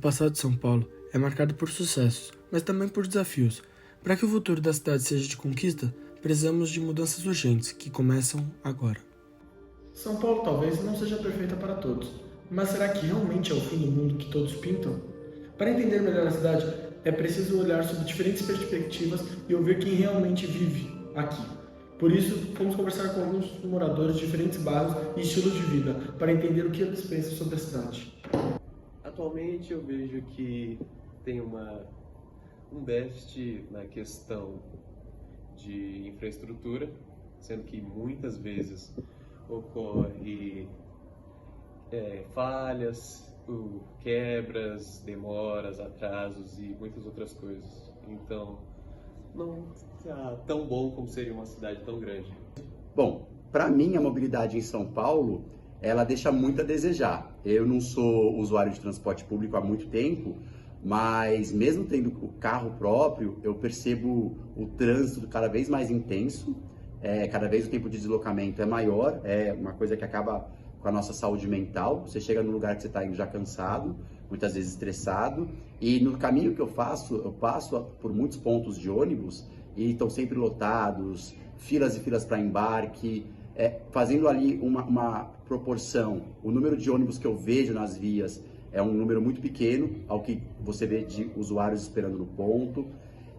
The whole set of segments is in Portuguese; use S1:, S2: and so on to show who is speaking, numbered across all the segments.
S1: passado de São Paulo é marcado por sucessos, mas também por desafios. Para que o futuro da cidade seja de conquista, precisamos de mudanças urgentes, que começam agora.
S2: São Paulo talvez não seja perfeita para todos, mas será que realmente é o fim do mundo que todos pintam? Para entender melhor a cidade, é preciso olhar sob diferentes perspectivas e ouvir quem realmente vive aqui. Por isso, vamos conversar com alguns moradores de diferentes bairros e estilos de vida para entender o que eles pensam sobre a cidade.
S3: Atualmente eu vejo que tem um déficit na questão de infraestrutura, sendo que muitas vezes ocorre falhas, quebras, demoras, atrasos e muitas outras coisas. Então, não está tão bom como seria uma cidade tão grande.
S4: Bom, para mim a mobilidade em São Paulo, ela deixa muito a desejar. Eu não sou usuário de transporte público há muito tempo, mas mesmo tendo o carro próprio, eu percebo o trânsito cada vez mais intenso, cada vez o tempo de deslocamento é maior, é uma coisa que acaba com a nossa saúde mental. Você chega no lugar que você está indo já cansado, muitas vezes estressado, e no caminho que eu passo por muitos pontos de ônibus e estão sempre lotados, filas e filas para embarque, fazendo ali uma proporção. O número de ônibus que eu vejo nas vias é um número muito pequeno ao que você vê de usuários esperando no ponto.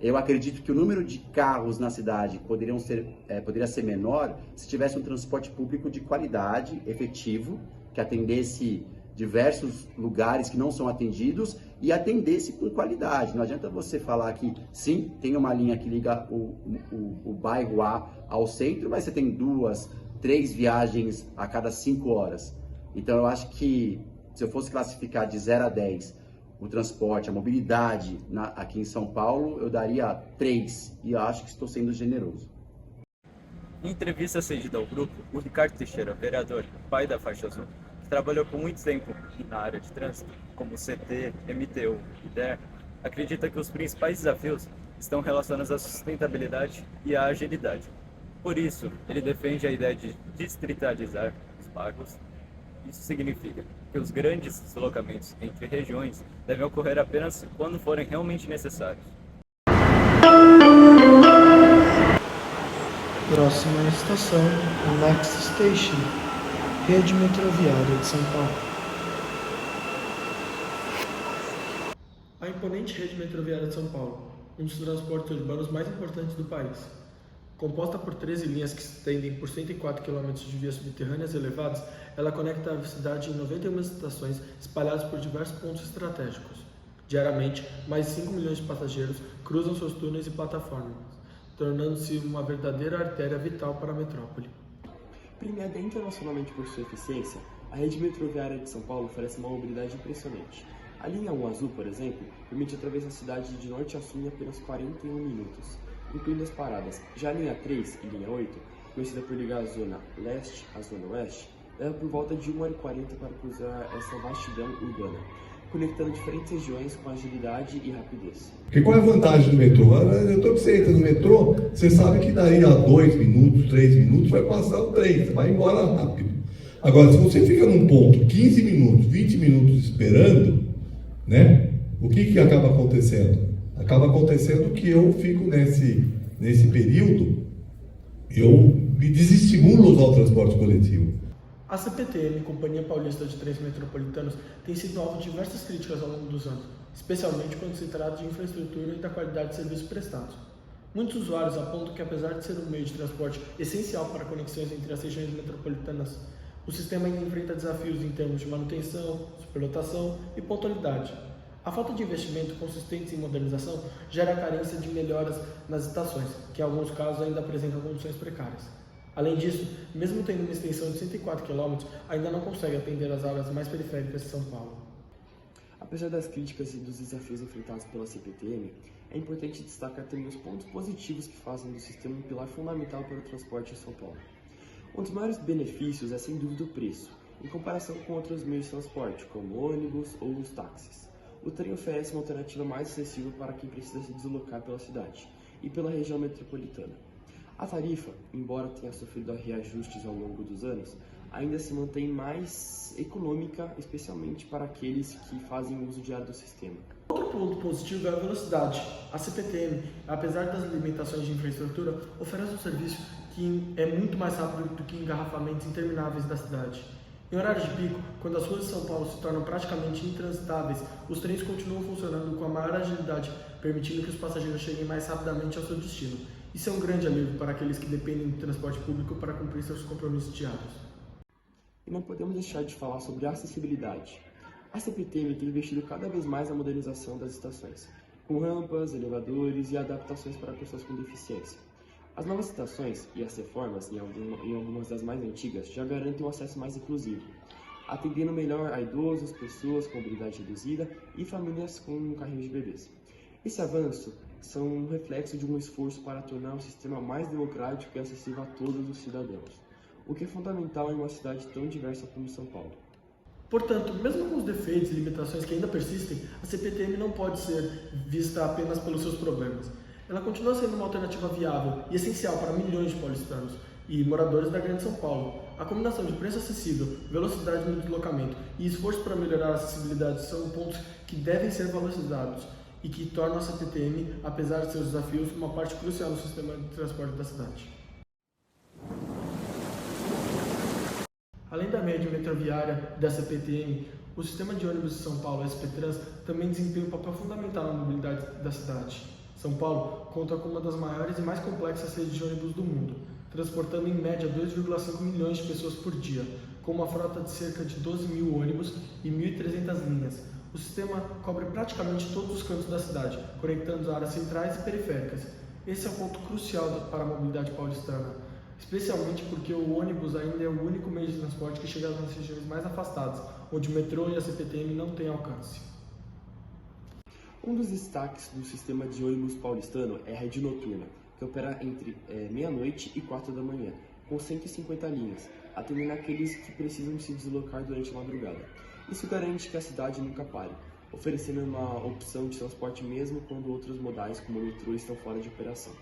S4: Eu acredito que o número de carros na cidade poderia ser menor se tivesse um transporte público de qualidade, efetivo, que atendesse diversos lugares que não são atendidos e atendesse com qualidade. Não adianta você falar que sim, tem uma linha que liga o bairro A ao centro, mas você tem 2, 3 viagens a cada 5 horas. Então eu acho que se eu fosse classificar de 0 a 10 o transporte, a mobilidade aqui em São Paulo, eu daria 3, e eu acho que estou sendo generoso.
S5: Em entrevista cedida ao grupo, o Ricardo Teixeira, vereador, pai da faixa azul, que trabalhou por muito tempo na área de trânsito, como CT, MTU e DER, acredita que os principais desafios estão relacionados à sustentabilidade e à agilidade. Por isso, ele defende a ideia de distritalizar os bairros. Isso significa que os grandes deslocamentos entre regiões devem ocorrer apenas quando forem realmente necessários.
S2: Próxima estação, Next Station, Rede Metroviária de São Paulo. A imponente Rede Metroviária de São Paulo, um dos transportes urbanos mais importantes do país. Composta por 13 linhas que se estendem por 104 km de vias subterrâneas elevadas, ela conecta a cidade em 91 estações espalhadas por diversos pontos estratégicos. Diariamente, mais de 5 milhões de passageiros cruzam seus túneis e plataformas, tornando-se uma verdadeira artéria vital para a metrópole.
S6: Premiada internacionalmente por sua eficiência, a rede metroviária de São Paulo oferece uma mobilidade impressionante. A linha 1 azul, por exemplo, permite atravessar a cidade de norte a sul em apenas 41 minutos, incluindo as paradas. Já a linha 3 e linha 8, conhecida por ligar a zona leste à zona oeste, leva por volta de 1h40 para cruzar essa vastidão urbana, conectando diferentes regiões com agilidade e rapidez.
S7: Porque qual é a vantagem do metrô? Quando você entra no metrô, você sabe que daí a 2 minutos, 3 minutos vai passar o trem, você vai embora rápido. Agora, se você fica num ponto 15 minutos, 20 minutos esperando, né? O que acaba acontecendo? Acaba acontecendo que eu fico nesse período, eu me desestimulo a usar o transporte coletivo.
S2: A CPTM, Companhia Paulista de Trens Metropolitanos, tem sido alvo de diversas críticas ao longo dos anos, especialmente quando se trata de infraestrutura e da qualidade de serviços prestados. Muitos usuários apontam que, apesar de ser um meio de transporte essencial para conexões entre as regiões metropolitanas, o sistema ainda enfrenta desafios em termos de manutenção, superlotação e pontualidade. A falta de investimento consistente em modernização gera a carência de melhoras nas estações, que em alguns casos ainda apresentam condições precárias. Além disso, mesmo tendo uma extensão de 104 km, ainda não consegue atender as áreas mais periféricas de São Paulo.
S6: Apesar das críticas e dos desafios enfrentados pela CPTM, é importante destacar também os pontos positivos que fazem do sistema um pilar fundamental para o transporte em São Paulo. Um dos maiores benefícios é sem dúvida o preço, em comparação com outros meios de transporte, como ônibus ou os táxis. O trem oferece uma alternativa mais acessível para quem precisa se deslocar pela cidade e pela região metropolitana. A tarifa, embora tenha sofrido reajustes ao longo dos anos, ainda se mantém mais econômica, especialmente para aqueles que fazem uso diário do sistema.
S2: Outro ponto positivo é a velocidade. A CPTM, apesar das limitações de infraestrutura, oferece um serviço que é muito mais rápido do que engarrafamentos intermináveis da cidade. Em horários de pico, quando as ruas de São Paulo se tornam praticamente intransitáveis, os trens continuam funcionando com a maior agilidade, permitindo que os passageiros cheguem mais rapidamente ao seu destino. Isso é um grande alívio para aqueles que dependem do transporte público para cumprir seus compromissos diários.
S6: E não podemos deixar de falar sobre acessibilidade. A CPTM tem investido cada vez mais na modernização das estações, com rampas, elevadores e adaptações para pessoas com deficiência. As novas estações e as reformas, em algumas das mais antigas, já garantem um acesso mais inclusivo, atendendo melhor a idosos, pessoas com mobilidade reduzida e famílias com carrinhos de bebês. Esse avanço são um reflexo de um esforço para tornar o sistema mais democrático e acessível a todos os cidadãos, o que é fundamental em uma cidade tão diversa como São Paulo.
S2: Portanto, mesmo com os defeitos e limitações que ainda persistem, a CPTM não pode ser vista apenas pelos seus problemas. Ela continua sendo uma alternativa viável e essencial para milhões de paulistanos e moradores da Grande São Paulo. A combinação de preço acessível, velocidade no deslocamento e esforço para melhorar a acessibilidade são pontos que devem ser valorizados e que tornam a CPTM, apesar de seus desafios, uma parte crucial no sistema de transporte da cidade. Além da rede metroviária da CPTM, o sistema de ônibus de São Paulo, SP-Trans, também desempenha um papel fundamental na mobilidade da cidade. São Paulo conta com uma das maiores e mais complexas redes de ônibus do mundo, transportando em média 2,5 milhões de pessoas por dia, com uma frota de cerca de 12 mil ônibus e 1.300 linhas. O sistema cobre praticamente todos os cantos da cidade, conectando as áreas centrais e periféricas. Esse é um ponto crucial para a mobilidade paulistana, especialmente porque o ônibus ainda é o único meio de transporte que chega nas regiões mais afastadas, onde o metrô e a CPTM não têm alcance.
S6: Um dos destaques do sistema de ônibus paulistano é a rede noturna, que opera entre meia-noite e 4 da manhã, com 150 linhas, atendendo aqueles que precisam se deslocar durante a madrugada. Isso garante que a cidade nunca pare, oferecendo uma opção de transporte mesmo quando outros modais, como o metrô, estão fora de operação.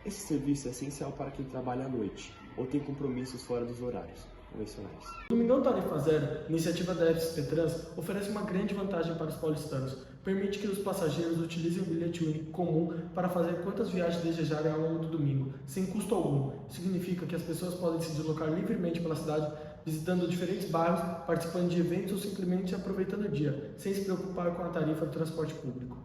S6: Esse serviço é essencial para quem trabalha à noite ou tem compromissos fora dos horários convencionais.
S2: O Domingão Tarifa Zero, iniciativa da SP-Trans, oferece uma grande vantagem para os paulistanos. Permite que os passageiros utilizem o bilhete único comum para fazer quantas viagens desejarem ao longo do domingo, sem custo algum. Isso significa que as pessoas podem se deslocar livremente pela cidade, visitando diferentes bairros, participando de eventos ou simplesmente aproveitando o dia, sem se preocupar com a tarifa do transporte público.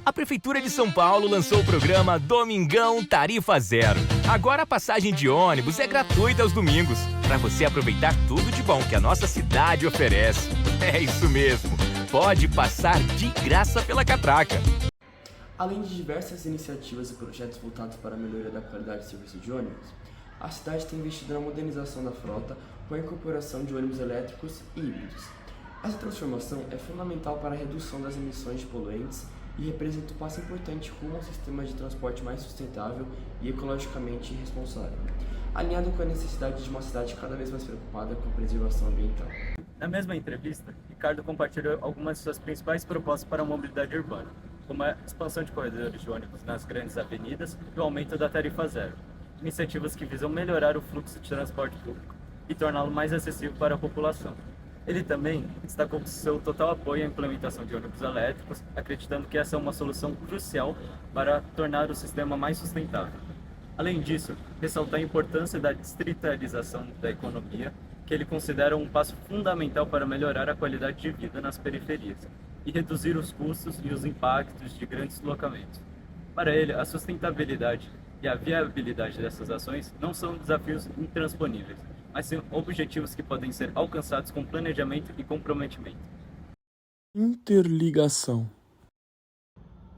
S8: A Prefeitura de São Paulo lançou o programa Domingão Tarifa Zero. Agora a passagem de ônibus é gratuita aos domingos, para você aproveitar tudo de bom que a nossa cidade oferece. É isso mesmo, pode passar de graça pela catraca.
S6: Além de diversas iniciativas e projetos voltados para a melhoria da qualidade de serviço de ônibus, a cidade tem investido na modernização da frota com a incorporação de ônibus elétricos e híbridos. Essa transformação é fundamental para a redução das emissões de poluentes e representa um passo importante rumo a um sistema de transporte mais sustentável e ecologicamente responsável, alinhado com a necessidade de uma cidade cada vez mais preocupada com a preservação ambiental.
S5: Na mesma entrevista, Ricardo compartilhou algumas de suas principais propostas para a mobilidade urbana, como a expansão de corredores de ônibus nas grandes avenidas e o aumento da tarifa zero, iniciativas que visam melhorar o fluxo de transporte público e torná-lo mais acessível para a população. Ele também destacou seu total apoio à implementação de ônibus elétricos, acreditando que essa é uma solução crucial para tornar o sistema mais sustentável. Além disso, ressaltou a importância da distritalização da economia, que ele considera um passo fundamental para melhorar a qualidade de vida nas periferias e reduzir os custos e os impactos de grandes deslocamentos. Para ele, a sustentabilidade e a viabilidade dessas ações não são desafios intransponíveis, mas são objetivos que podem ser alcançados com planejamento e comprometimento.
S2: Interligação.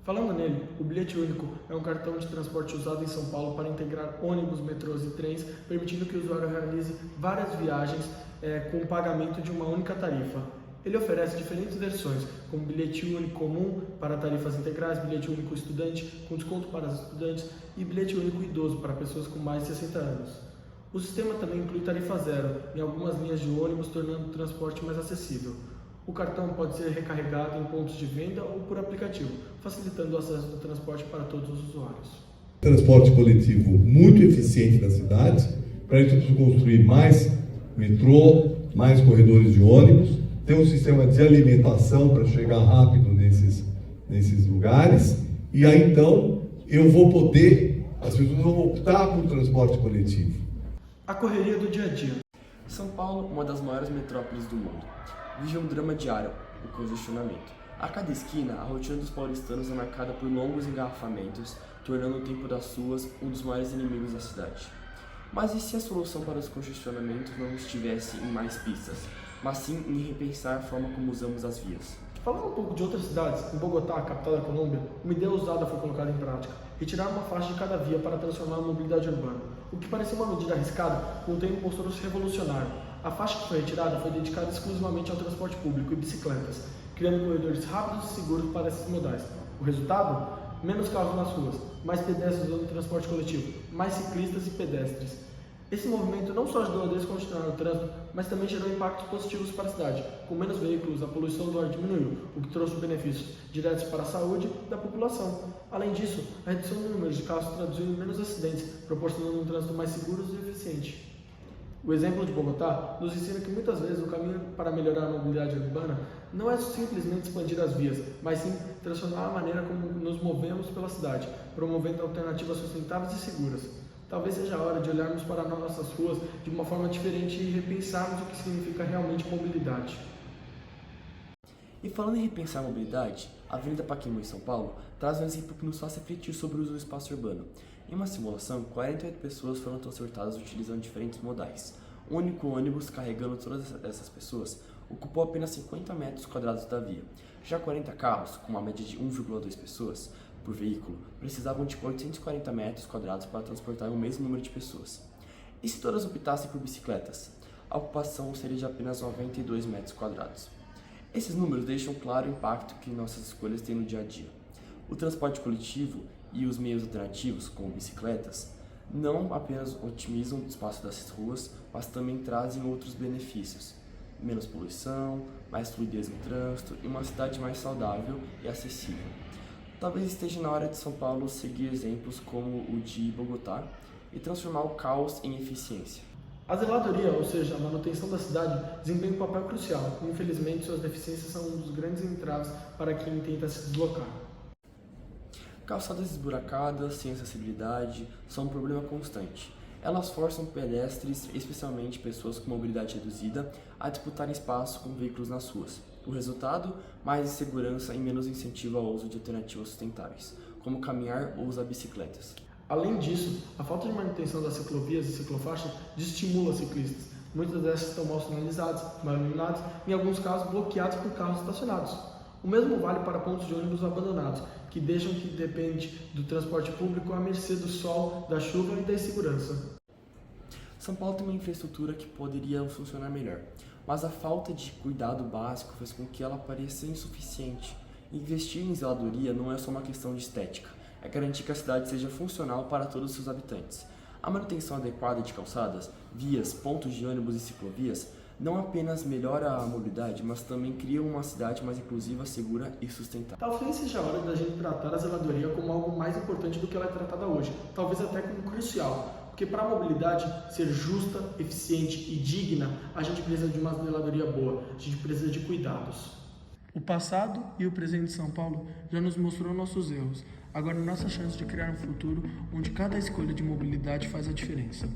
S2: Falando nele, o bilhete único é um cartão de transporte usado em São Paulo para integrar ônibus, metrôs e trens, permitindo que o usuário realize várias viagens com o pagamento de uma única tarifa. Ele oferece diferentes versões, como bilhete único comum para tarifas integrais, bilhete único estudante com desconto para os estudantes e bilhete único idoso para pessoas com mais de 60 anos. O sistema também inclui tarifa zero em algumas linhas de ônibus, tornando o transporte mais acessível. O cartão pode ser recarregado em pontos de venda ou por aplicativo, facilitando o acesso do transporte para todos os usuários.
S7: Transporte coletivo muito eficiente na cidade, para a gente construir mais metrô, mais corredores de ônibus, ter um sistema de alimentação para chegar rápido nesses lugares, e aí então as pessoas vão optar por transporte coletivo.
S2: A correria do dia a dia.
S6: São Paulo, uma das maiores metrópoles do mundo, vive um drama diário, o congestionamento. A cada esquina, a rotina dos paulistanos é marcada por longos engarrafamentos, tornando o tempo das ruas um dos maiores inimigos da cidade. Mas e se a solução para os congestionamentos não estivesse em mais pistas, mas sim em repensar a forma como usamos as vias?
S2: Falando um pouco de outras cidades, em Bogotá, a capital da Colômbia, uma ideia ousada foi colocada em prática: retirar uma faixa de cada via para transformar a mobilidade urbana. O que parecia uma medida arriscada, com o tempo mostrou-se revolucionário. A faixa que foi retirada foi dedicada exclusivamente ao transporte público e bicicletas, criando corredores rápidos e seguros para esses modais. O resultado? Menos carros nas ruas, mais pedestres usando o transporte coletivo, mais ciclistas e pedestres. Esse movimento não só ajudou a descongestionar o trânsito, mas também gerou impactos positivos para a cidade. Com menos veículos, a poluição do ar diminuiu, o que trouxe benefícios diretos para a saúde da população. Além disso, a redução do número de carros traduziu em menos acidentes, proporcionando um trânsito mais seguro e eficiente. O exemplo de Bogotá nos ensina que muitas vezes o caminho para melhorar a mobilidade urbana não é simplesmente expandir as vias, mas sim transformar a maneira como nos movemos pela cidade, promovendo alternativas sustentáveis e seguras. Talvez seja a hora de olharmos para nossas ruas de uma forma diferente e repensarmos o que significa realmente mobilidade.
S6: E falando em repensar a mobilidade, a Avenida Pacaembu em São Paulo traz um exemplo que nos faz refletir sobre o uso do espaço urbano. Em uma simulação, 48 pessoas foram transportadas utilizando diferentes modais. Um único ônibus carregando todas essas pessoas ocupou apenas 50 metros quadrados da via. Já 40 carros, com uma média de 1,2 pessoas por veículo, precisavam de 840 metros quadrados para transportar o mesmo número de pessoas. E se todas optassem por bicicletas? A ocupação seria de apenas 92 metros quadrados. Esses números deixam claro o impacto que nossas escolhas têm no dia a dia. O transporte coletivo e os meios alternativos, como bicicletas, não apenas otimizam o espaço das ruas, mas também trazem outros benefícios: menos poluição, mais fluidez no trânsito e uma cidade mais saudável e acessível. Talvez esteja na hora de São Paulo seguir exemplos como o de Bogotá e transformar o caos em eficiência.
S2: A zeladoria, ou seja, a manutenção da cidade, desempenha um papel crucial. Infelizmente, suas deficiências são um dos grandes entraves para quem tenta se deslocar.
S6: Calçadas esburacadas, sem acessibilidade, são um problema constante. Elas forçam pedestres, especialmente pessoas com mobilidade reduzida, a disputarem espaço com veículos nas ruas. O resultado? Mais insegurança e menos incentivo ao uso de alternativas sustentáveis, como caminhar ou usar bicicletas.
S2: Além disso, a falta de manutenção das ciclovias e ciclofaixas desestimula ciclistas. Muitas dessas estão mal sinalizadas, mal iluminadas e, em alguns casos, bloqueadas por carros estacionados. O mesmo vale para pontos de ônibus abandonados, que deixam que depende do transporte público à mercê do sol, da chuva e da insegurança.
S6: São Paulo tem uma infraestrutura que poderia funcionar melhor, mas a falta de cuidado básico fez com que ela pareça insuficiente. Investir em zeladoria não é só uma questão de estética, é garantir que a cidade seja funcional para todos os seus habitantes. A manutenção adequada de calçadas, vias, pontos de ônibus e ciclovias não apenas melhora a mobilidade, mas também cria uma cidade mais inclusiva, segura e sustentável.
S2: Talvez seja a hora da gente tratar a zeladoria como algo mais importante do que ela é tratada hoje, talvez até como crucial, porque para a mobilidade ser justa, eficiente e digna, a gente precisa de uma zeladoria boa, a gente precisa de cuidados. O passado e o presente de São Paulo já nos mostrou nossos erros. Agora é nossa chance de criar um futuro onde cada escolha de mobilidade faz a diferença.